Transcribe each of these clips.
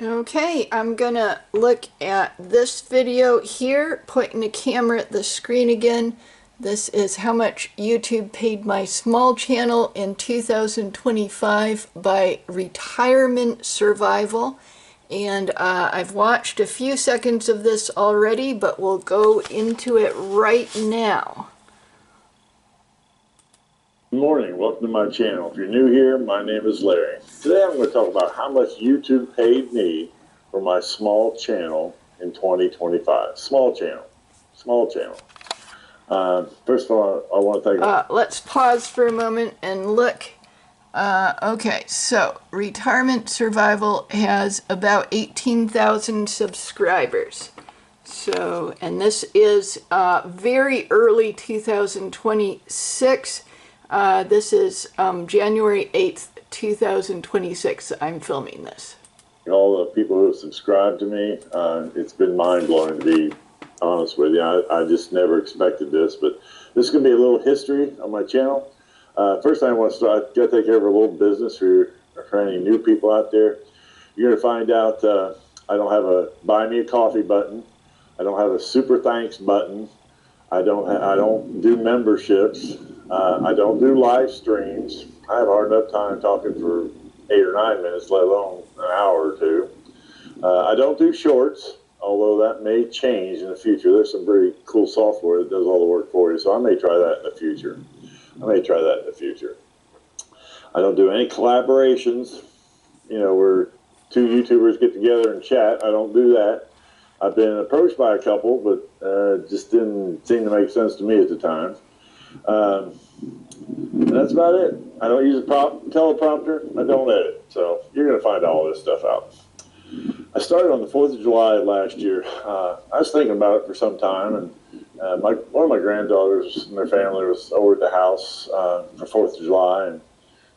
Okay, I'm gonna look at this video here, pointing the camera at the screen again. This is how much YouTube paid my small channel in 2025 by Retirement Survival. And I've watched a few seconds of this already, but we'll go into it right now. Good morning, welcome to my channel. If you're new here, my name is Larry. Today I'm going to talk about how much YouTube paid me for my small channel in 2025. Small channel. First of all, I want to thank... Let's pause for a moment and look. Okay, so Retirement Survival has about 18,000 subscribers. So, and this is very early 2026. This is January 8th, 2026. I'm filming this. All the people who have subscribed to me, it's been mind-blowing, to be honest with you. I just never expected this, but this is going to be a little history on my channel. First thing I want to start, I've got to take care of a little business for any new people out there. You're going to find out I don't have a buy me a coffee button. I don't have a super thanks button. I don't do memberships. I don't do live streams. I have a hard enough time talking for 8 or 9 minutes, let alone an hour or two. I don't do shorts, although that may change in the future. There's some pretty cool software that does all the work for you, so I may try that in the future. I don't do any collaborations, where two YouTubers get together and chat. I don't do that. I've been approached by a couple, but just didn't seem to make sense to me at the time. And that's about it. I don't use a teleprompter. I don't edit. So you're going to find all this stuff out. I started on the 4th of July last year. I was thinking about it for some time, and one of my granddaughters and their family was over at the house for 4th of July, and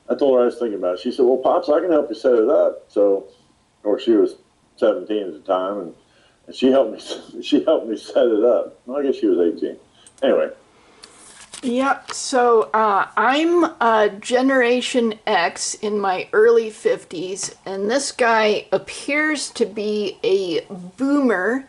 I told her I was thinking about it. She said, "Well, Pops, I can help you set it up." So, or she was 17 at the time, and she helped me set it up. Well, I guess she was 18. Anyway. Yep, so I'm Generation X in my early 50s, and this guy appears to be a boomer.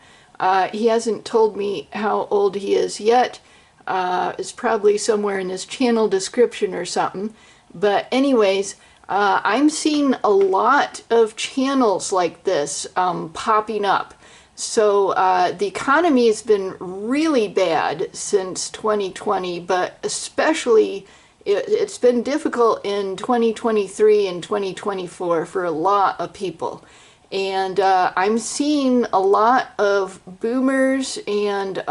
He hasn't told me how old he is yet. It's probably somewhere in his channel description or something. But anyways, I'm seeing a lot of channels like this popping up. So the economy has been really bad since 2020, but especially it's been difficult in 2023 and 2024 for a lot of people. And I'm seeing a lot of boomers and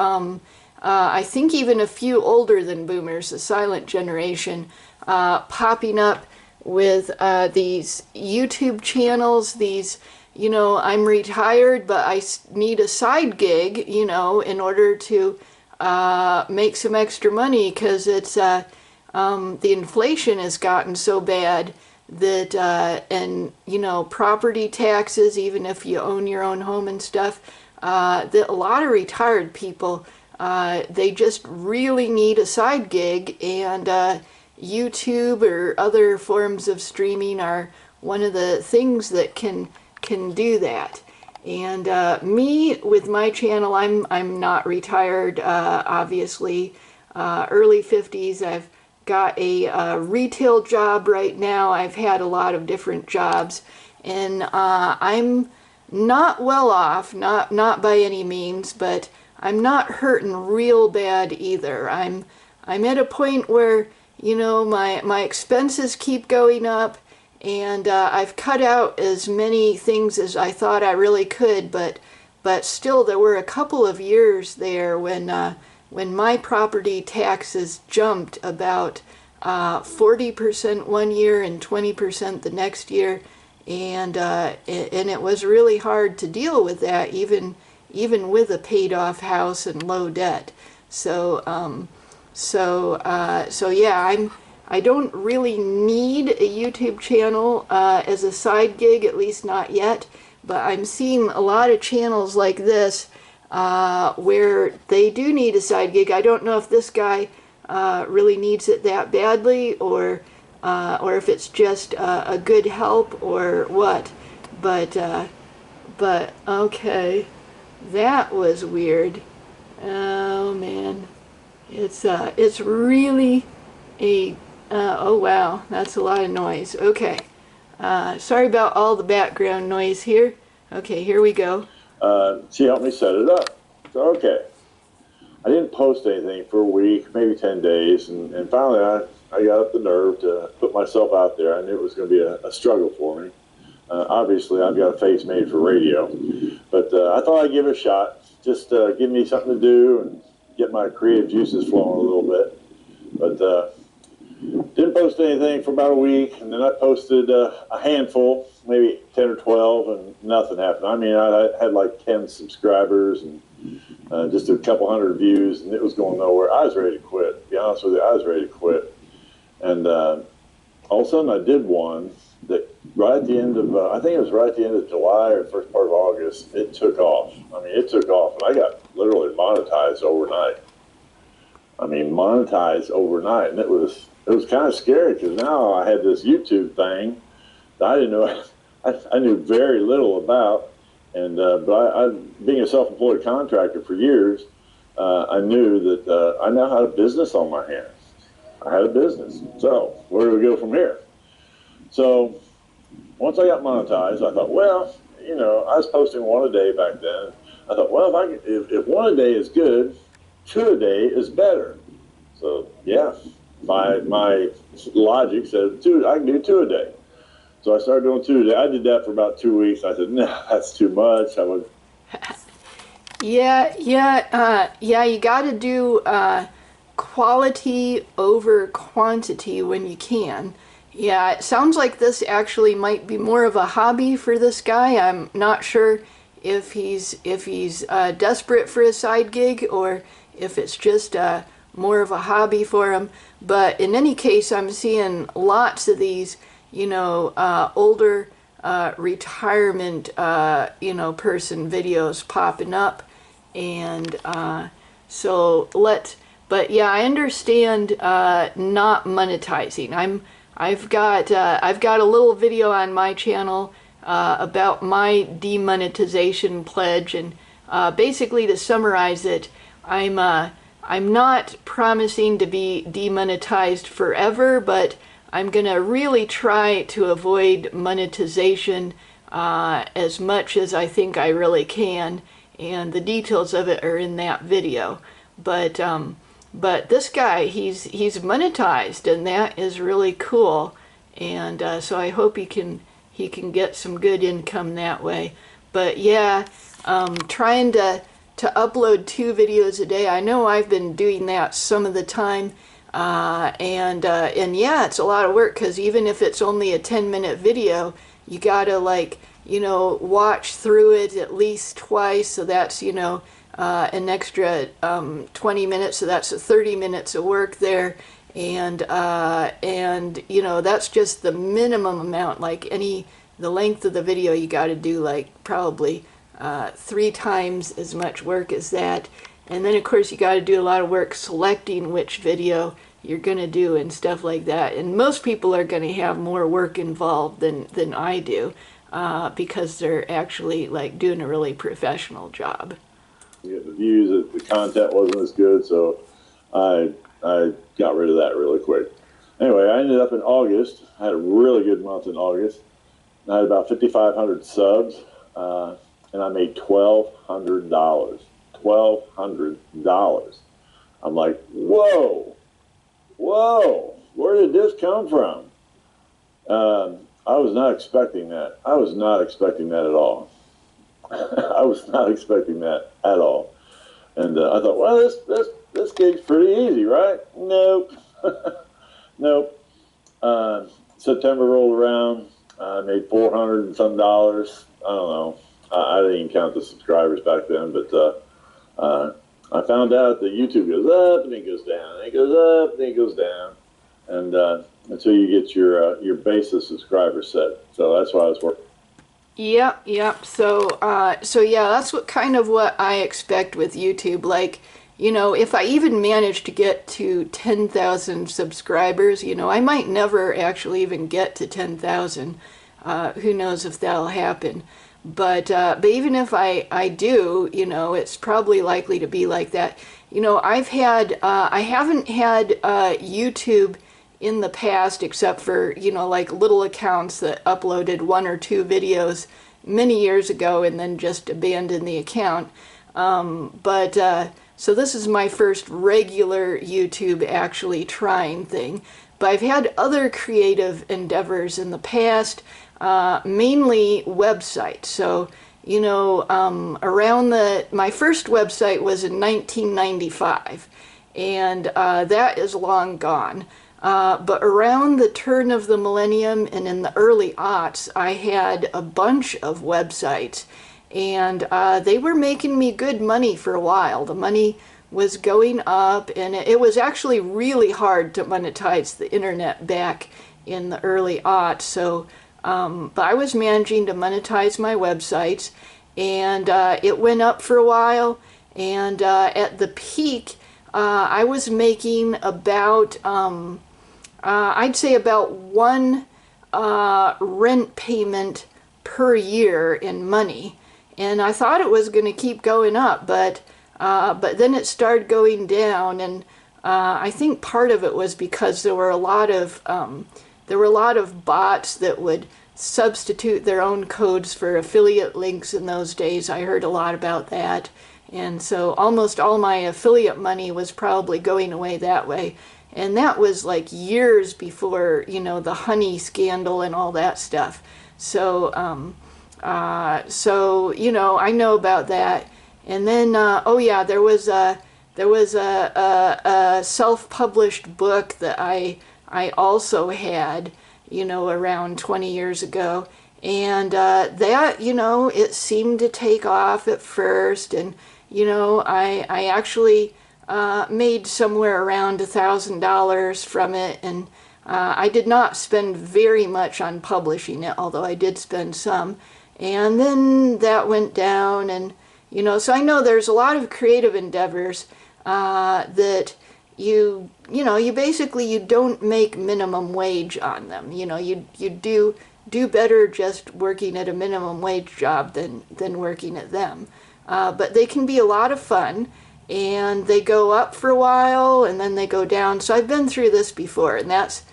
I think even a few older than boomers, the silent generation, popping up with these YouTube channels, these I'm retired, but I need a side gig, in order to make some extra money, because it's the inflation has gotten so bad that and property taxes, even if you own your own home and stuff, that a lot of retired people they just really need a side gig, and YouTube or other forms of streaming are one of the things that can do that. And me with my channel, I'm not retired, obviously. Early 50s. I've got a retail job right now. I've had a lot of different jobs, and I'm not well off, not by any means, but I'm not hurting real bad either. I'm at a point where my expenses keep going up. And I've cut out as many things as I thought I really could, but still there were a couple of years there when my property taxes jumped about 40% one year and 20% the next year, and it was really hard to deal with that, even with a paid off house and low debt. So yeah, I don't really need a YouTube channel as a side gig, at least not yet, but I'm seeing a lot of channels like this where they do need a side gig. I don't know if this guy really needs it that badly, or if it's just a good help or what, but But okay, that was weird. Oh man, it's really a oh wow, that's a lot of noise. Okay, sorry about all the background noise here. Okay, here we go. She helped me set it up. So, okay. I didn't post anything for a week, maybe 10 days, and finally I got up the nerve to put myself out there. I knew it was going to be a struggle for me. Obviously, I've got a face made for radio, but I thought I'd give it a shot. Just give me something to do and get my creative juices flowing a little bit. But didn't post anything for about a week, and then I posted a handful, maybe 10 or 12, and nothing happened. I mean, I had like 10 subscribers and just a couple hundred views, and it was going nowhere. I was ready to quit. To be honest with you, I was ready to quit. And all of a sudden, I did one that right at the end of, I think it was right at the end of July or first part of August, it took off. I mean, it took off, and I got literally monetized overnight. I mean, monetized overnight, and it was kind of scary because now I had this YouTube thing that I didn't know, I knew very little about. And but I, being a self-employed contractor for years, I knew that I now had a business on my hands. I had a business. So where do we go from here? So once I got monetized, I thought, well, you know, I was posting one a day back then. I thought, well, if one a day is good, two a day is better. So yeah, my logic said I can do two a day. So I started doing two a day. I did that for about 2 weeks. I said, no, that's too much. I would. Yeah, you got to do quality over quantity when you can. Yeah, it sounds like this actually might be more of a hobby for this guy. I'm not sure if he's desperate for a side gig or if it's just more of a hobby for him. But in any case, I'm seeing lots of these, you know, older retirement, you know, person videos popping up. And but yeah, I understand not monetizing. I've got a little video on my channel about my demonetization pledge, and basically to summarize it, I'm not promising to be demonetized forever, but I'm gonna really try to avoid monetization as much as I think I really can, and the details of it are in that video. But this guy, he's monetized, and that is really cool. And so I hope he can get some good income that way. But yeah, trying to upload 2 videos a day. I know I've been doing that some of the time, and yeah, it's a lot of work because even if it's only a 10-minute video, you gotta, like, you know, watch through it at least twice. So that's, you know, an extra 20 minutes, so that's 30 minutes of work there. And you know, that's just the minimum amount. Like the length of the video, you got to do like probably 3 times as much work as that. And then of course you got to do a lot of work selecting which video you're gonna do and stuff like that. And most people are gonna have more work involved than I do, because they're actually like doing a really professional job. Get the views, the content wasn't as good, so I got rid of that really quick. Anyway, I ended up in August. I had a really good month in August. I had about 5,500 subs, and I made $1,200. $1,200. I'm like, whoa, where did this come from? I was not expecting that. I was not expecting that at all. I was not expecting that at all. And I thought, well, this gig's pretty easy, right? Nope. Nope. September rolled around. I made $400 and some dollars. I don't know. I didn't even count the subscribers back then, but I found out that YouTube goes up and it goes down, and it goes up and it goes down, and until you get your base of subscribers set. So that's why I was working. Yep. So yeah, that's what I expect with YouTube. Like, you know, if I even manage to get to 10,000 subscribers, you know, I might never actually even get to 10,000. Who knows if that'll happen. But even if I do, it's probably likely to be like that. I haven't had YouTube in the past, except for, like little accounts that uploaded one or two videos many years ago and then just abandoned the account. So this is my first regular YouTube actually trying thing. But I've had other creative endeavors in the past, mainly websites. So, my first website was in 1995, and that is long gone. But around the turn of the millennium and in the early aughts, I had a bunch of websites, and they were making me good money for a while. The money was going up, and it was actually really hard to monetize the internet back in the early aughts. So, but I was managing to monetize my websites, and it went up for a while. And at the peak, I was making about I'd say about one rent payment per year in money. And I thought it was going to keep going up, but then it started going down, and I think part of it was because there were a lot of bots that would substitute their own codes for affiliate links in those days. I heard a lot about that, and so almost all my affiliate money was probably going away that way. And that was like years before, the honey scandal and all that stuff. So, I know about that. And then, there was a self-published book that I also had, around 20 years ago. And that, it seemed to take off at first. And, I actually made somewhere around $1,000 from it, and I did not spend very much on publishing it, although I did spend some. And then that went down, and so I know there's a lot of creative endeavors that you basically you don't make minimum wage on them. You do better just working at a minimum wage job than working at them. But they can be a lot of fun. And they go up for a while, and then they go down. So I've been through this before, and that's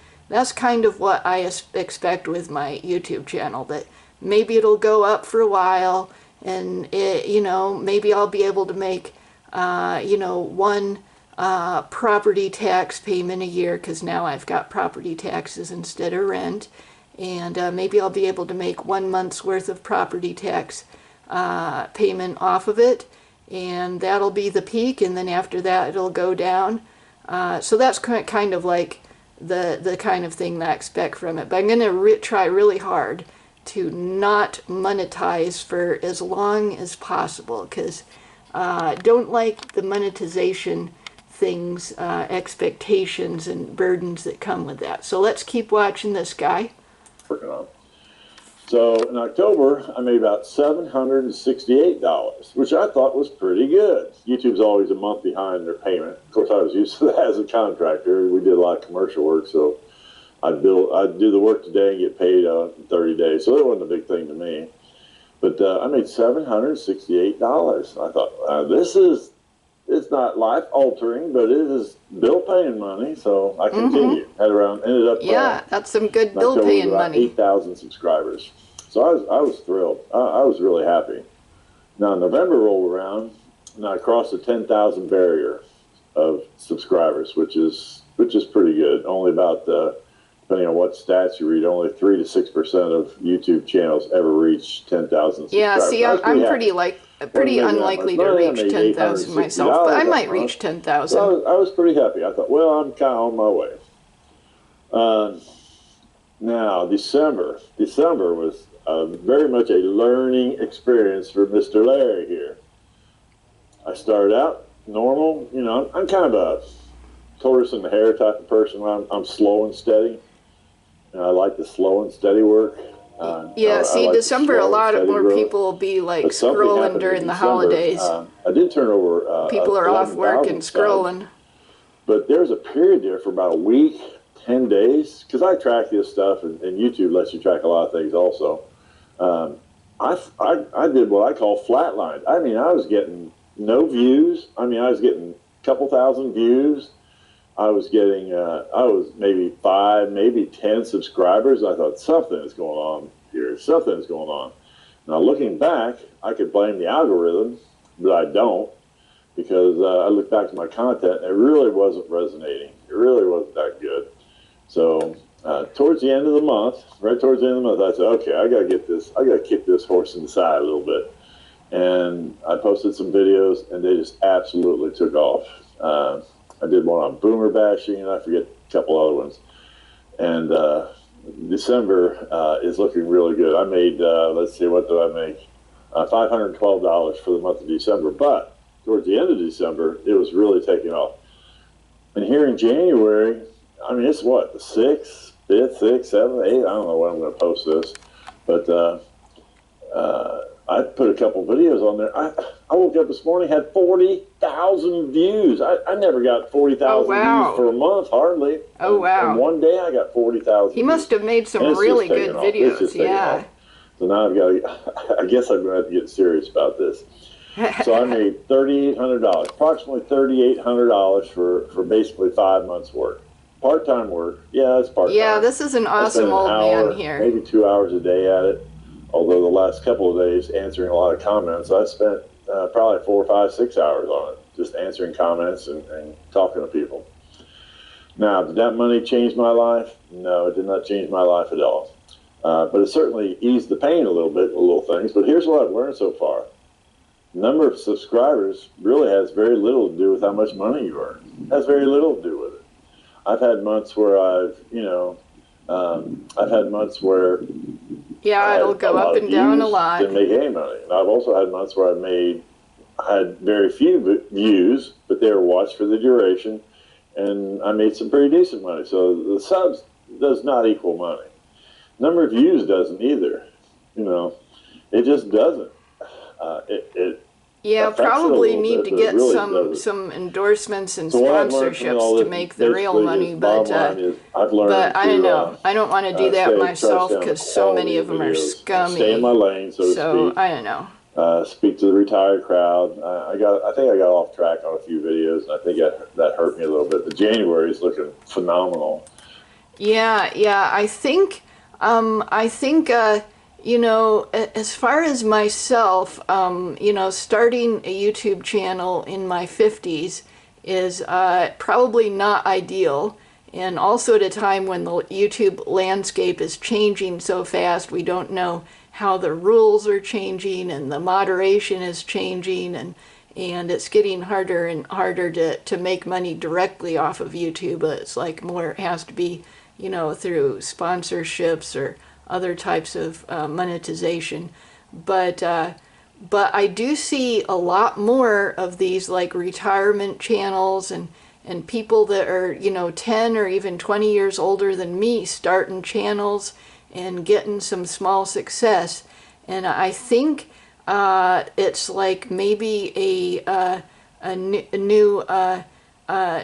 kind of what I expect with my YouTube channel, that maybe it'll go up for a while, and maybe I'll be able to make, one property tax payment a year, because now I've got property taxes instead of rent, and maybe I'll be able to make 1 month's worth of property tax payment off of it. And that'll be the peak, and then after that it'll go down. So that's kind of like the kind of thing that I expect from it. But I'm going to try really hard to not monetize for as long as possible, because I don't like the monetization things, expectations and burdens that come with that. So let's keep watching this guy. Working on. So in October, I made about $768, which I thought was pretty good. YouTube's always a month behind their payment. Of course, I was used to that as a contractor. We did a lot of commercial work, so I'd do the work today and get paid in 30 days. So that wasn't a big thing to me. But I made $768. I thought, it's not life altering, but it is bill paying money. So I continued. Ended up. Yeah, that's some good bill paying money. 8,000 subscribers. So I was thrilled. I was really happy. Now November rolled around, and I crossed the 10,000 barrier of subscribers, which is pretty good. Only about, depending on what stats you read, only 3 to 6% of YouTube channels ever reach 10,000 subscribers. Yeah, see, I'm pretty unlikely to reach 10,000 myself, but I might reach 10,000. So I was pretty happy. I thought, well, I'm kind of on my way. Now, December was very much a learning experience for Mr. Larry here. I started out normal. I'm kind of a tortoise in the hare type of person. I'm slow and steady, and I like the slow and steady work. Like December, a lot of more people will be like scrolling during the holidays. I did turn over. People are off work and scrolling. But there's a period there for about a week, 10 days, because I track this stuff, and YouTube lets you track a lot of things also. I did what I call flatlined. I mean, I was getting no views. I mean, I was getting a couple thousand views. I was getting, I was maybe 5, maybe 10 subscribers. I thought something is going on here. Something is going on. Now, looking back, I could blame the algorithm, but I don't, because I look back to my content and it really wasn't resonating. It really wasn't that good. So towards the end of the month, right towards the end of the month, I said, okay, I got to kick this horse in the side a little bit. And I posted some videos and they just absolutely took off. I did one on boomer bashing and I forget a couple other ones. And December is looking really good. I made, let's see, what did I make? $512 for the month of December. But towards the end of December, it was really taking off. And here in January, I mean, it's what, the 6th, 5th, 6th, 7th, 8th? I don't know when I'm going to post this. But I put a couple videos on there. I woke up this morning, had 40,000 views. I never got 40,000 views for a month, hardly. Oh, wow. And one day I got 40,000 He must have made some really good videos, yeah. So now I guess I'm going to have to get serious about this. So I made $3,800, approximately $3,800 for basically 5 months' work. Part-time work, yeah, it's part-time. Yeah, this is an awesome old man here. Maybe 2 hours a day at it. Although the last couple of days answering a lot of comments, I spent probably 4, 5, 6 hours on it, just answering comments and talking to people. Now, did that money change my life? No, it did not change my life at all. But it certainly eased the pain a little bit, the little things. But here's what I've learned so far. The number of subscribers really has very little to do with how much money you earn. It has very little to do with it. I've had months where I've had months where it'll go up and down a lot. Didn't make any money. And I've also had months where I had very few views, but they were watched for the duration, and I made some pretty decent money. So the subs does not equal money. Number of views doesn't either. It just doesn't. Probably need to get some endorsements and sponsorships to make the real money. But I've learned I don't know. I don't want to do that myself because so many of them are scummy. Stay in my lane, so to speak. I don't know. Speak to the retired crowd. I think I got off track on a few videos, and I think that hurt me a little bit. But January is looking phenomenal. Yeah. I think. As far as myself, starting a YouTube channel in my 50s is probably not ideal. And also at a time when the YouTube landscape is changing so fast, we don't know how the rules are changing and the moderation is changing, and it's getting harder and harder to make money directly off of YouTube. It's like more has to be, through sponsorships or other types of monetization. But I do see a lot more of these like retirement channels and people that are 10 or even 20 years older than me starting channels and getting some small success. And I think it's like maybe a new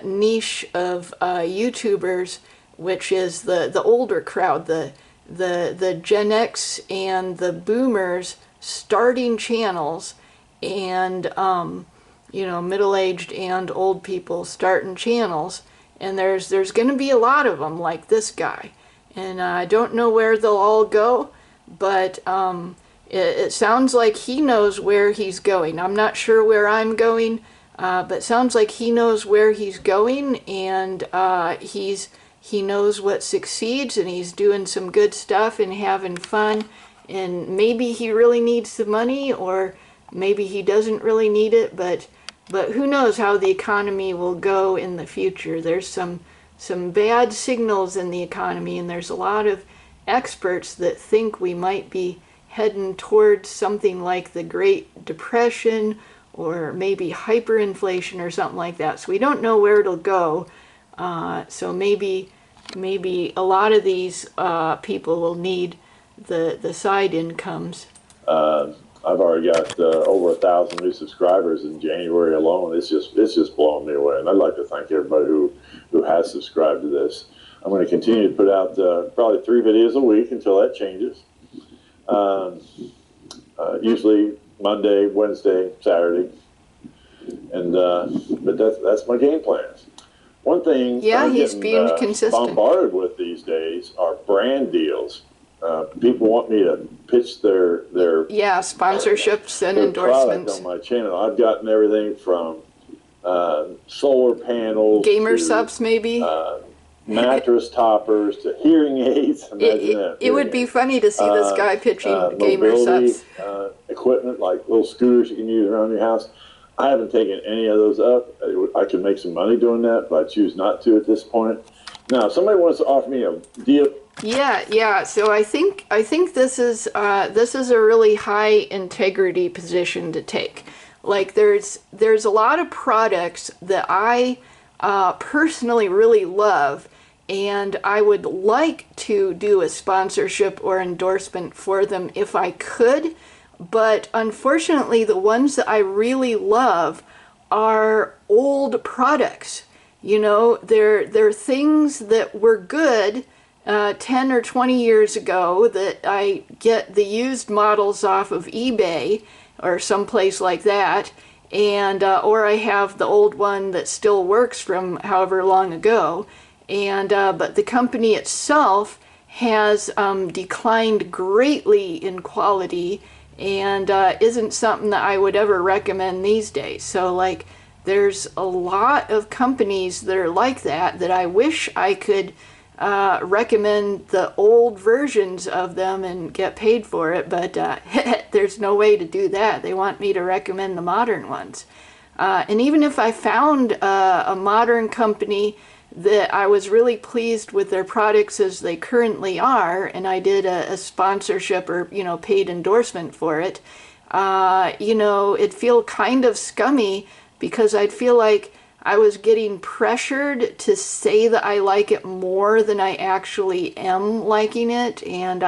niche of YouTubers, which is the older crowd, the Gen X and the boomers starting channels, and middle-aged and old people starting channels. And there's going to be a lot of them like this guy, and I don't know where they'll all go, but it sounds like he knows where he's going. I'm not sure where I'm going, but it sounds like he knows where he's going, and he knows what succeeds, and he's doing some good stuff and having fun. And maybe he really needs the money, or maybe he doesn't really need it, but who knows how the economy will go in the future. There's some bad signals in the economy, and there's a lot of experts that think we might be heading towards something like the Great Depression or maybe hyperinflation or something like that. So we don't know where it'll go. So maybe a lot of these people will need the side incomes. I've already got over 1,000 new subscribers in January alone. It's just blowing me away, and I'd like to thank everybody who has subscribed to this. I'm going to continue to put out probably 3 videos a week until that changes. usually Monday, Wednesday, Saturday, and but that's my game plan. One thing Yeah, I'm he's getting being consistent. bombarded with these days are brand deals. People want me to pitch Yeah, sponsorships and their product endorsements. on my channel. I've gotten everything from solar panels Gamer to subs, maybe. mattress toppers to hearing aids. Imagine that. It would Hearing be aids. funny to see this guy pitching gamer Mobility subs. equipment like little scooters you can use around your house. I haven't taken any of those up. I could make some money doing that, but I choose not to at this point. Now, if somebody wants to offer me a deal. Yeah. So I think this is a really high integrity position to take. Like there's a lot of products that I personally really love, and I would like to do a sponsorship or endorsement for them if I could. But unfortunately, the ones that I really love are old products. You know, they're things that were good 10 or 20 years ago that I get the used models off of eBay or someplace like that, and or I have the old one that still works from however long ago, and but the company itself has declined greatly in quality and isn't something that I would ever recommend these days. So like there's a lot of companies that are like that I wish I could recommend the old versions of them and get paid for it, but there's no way to do that. They want me to recommend the modern ones. And even if I found a modern company that I was really pleased with their products as they currently are, and I did a sponsorship or, you know, paid endorsement for it, you know, it'd feel kind of scummy because I'd feel like I was getting pressured to say that I like it more than I actually am liking it, and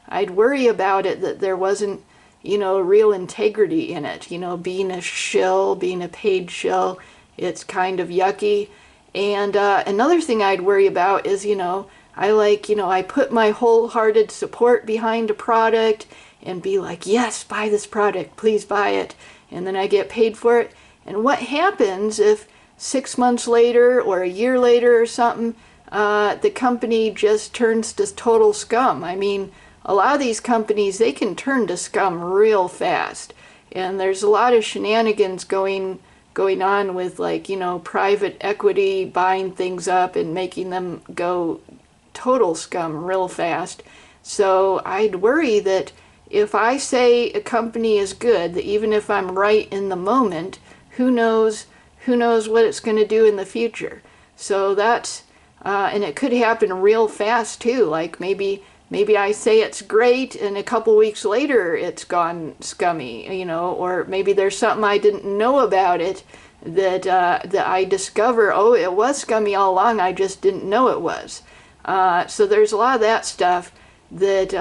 I'd worry about it that there wasn't, you know, real integrity in it. You know, being a shill, being a paid shill, it's kind of yucky. And another thing I'd worry about is, you know, I put my wholehearted support behind a product and be like, yes, buy this product, please buy it. And then I get paid for it. And what happens if 6 months later or a year later or something, the company just turns to total scum? I mean, a lot of these companies, they can turn to scum real fast. And there's a lot of shenanigans going on with, like, you know, private equity buying things up and making them go total scum real fast. So I'd worry that if I say a company is good, that even if I'm right in the moment, who knows what it's going to do in the future. So that's and it could happen real fast too. Like maybe I say it's great and a couple weeks later it's gone scummy, you know, or maybe there's something I didn't know about it that I discover, oh, it was scummy all along, I just didn't know it was. So there's a lot of that stuff that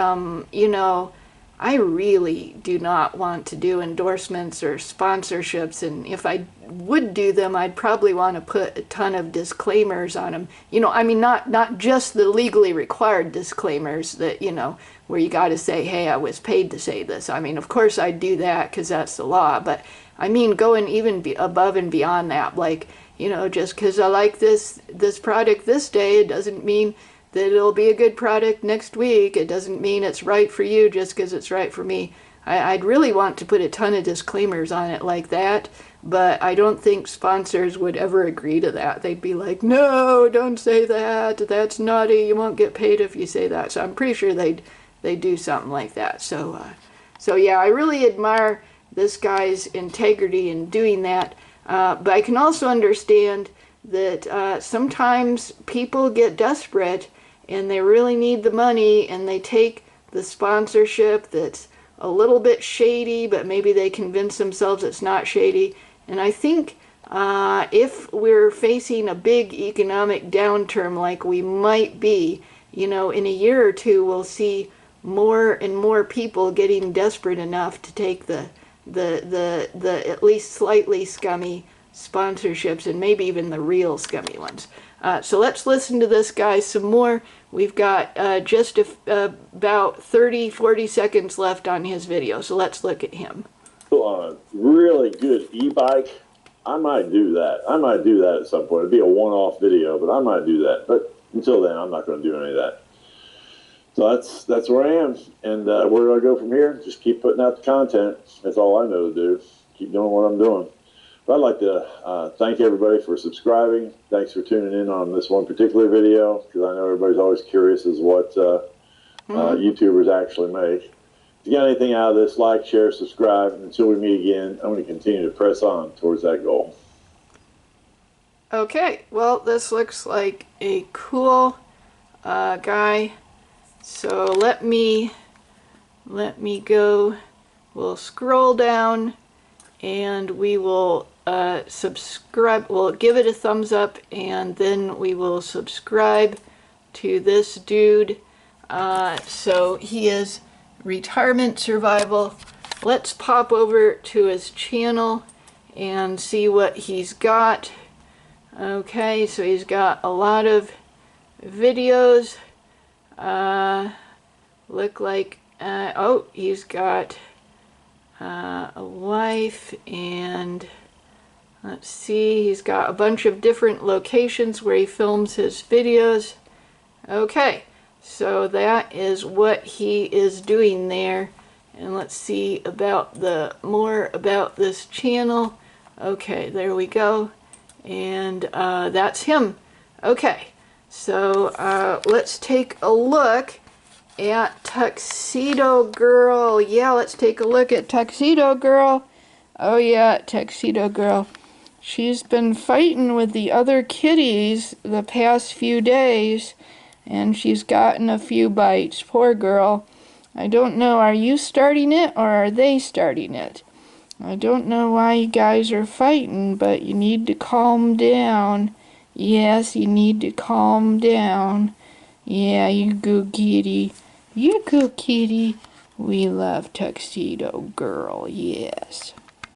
you know, I really do not want to do endorsements or sponsorships, and if I would do them, I'd probably want to put a ton of disclaimers on them. You know, I mean, not just the legally required disclaimers that, you know, where you got to say, hey, I was paid to say this. I mean, of course I'd do that because that's the law, but I mean going even above and beyond that, like, you know, just because I like this product this day, it doesn't mean that it'll be a good product next week. It doesn't mean it's right for you just because it's right for me. I'd really want to put a ton of disclaimers on it like that, but I don't think sponsors would ever agree to that. They'd be like, no, don't say that. That's naughty. You won't get paid if you say that. So I'm pretty sure they'd do something like that. So yeah, I really admire this guy's integrity in doing that. But I can also understand that sometimes people get desperate and they really need the money, and they take the sponsorship that's a little bit shady, but maybe they convince themselves it's not shady. And I think if we're facing a big economic downturn like we might be, you know, in a year or two, we'll see more and more people getting desperate enough to take the at least slightly scummy sponsorships, and maybe even the real scummy ones. So let's listen to this guy some more. We've got just about 30-40 seconds left on his video, so let's look at him. On a really good e-bike, I might do that. I might do that at some point. It'd be a one-off video, but I might do that. But until then, I'm not going to do any of that. So that's where I am. And where do I go from here? Just keep putting out the content. That's all I know to do. Keep doing what I'm doing. But I'd like to thank everybody for subscribing. Thanks for tuning in on this one particular video, because I know everybody's always curious as what YouTubers actually make. If you got anything out of this, like, share, subscribe. And until we meet again, I'm going to continue to press on towards that goal. Okay, well, this looks like a cool guy. So let me go. We'll scroll down and we will subscribe. We'll give it a thumbs up and then we will subscribe to this dude. So he is Retirement Survival. Let's pop over to his channel and see what he's got. Okay, so he's got a lot of videos. Look like oh, he's got a wife, and let's see, he's got a bunch of different locations where he films his videos. Okay, so that is what he is doing there. And let's see about more about this channel. Okay, there we go. And that's him. Okay, so let's take a look at Tuxedo Girl. Yeah, let's take a look at Tuxedo Girl. Oh yeah, Tuxedo Girl. She's been fighting with the other kitties the past few days, and she's gotten a few bites. Poor girl. I don't know, are you starting it or are they starting it? I don't know why you guys are fighting, but you need to calm down. Yes, you need to calm down. Yeah, you go kitty. You go kitty. We love Tuxedo Girl, yes.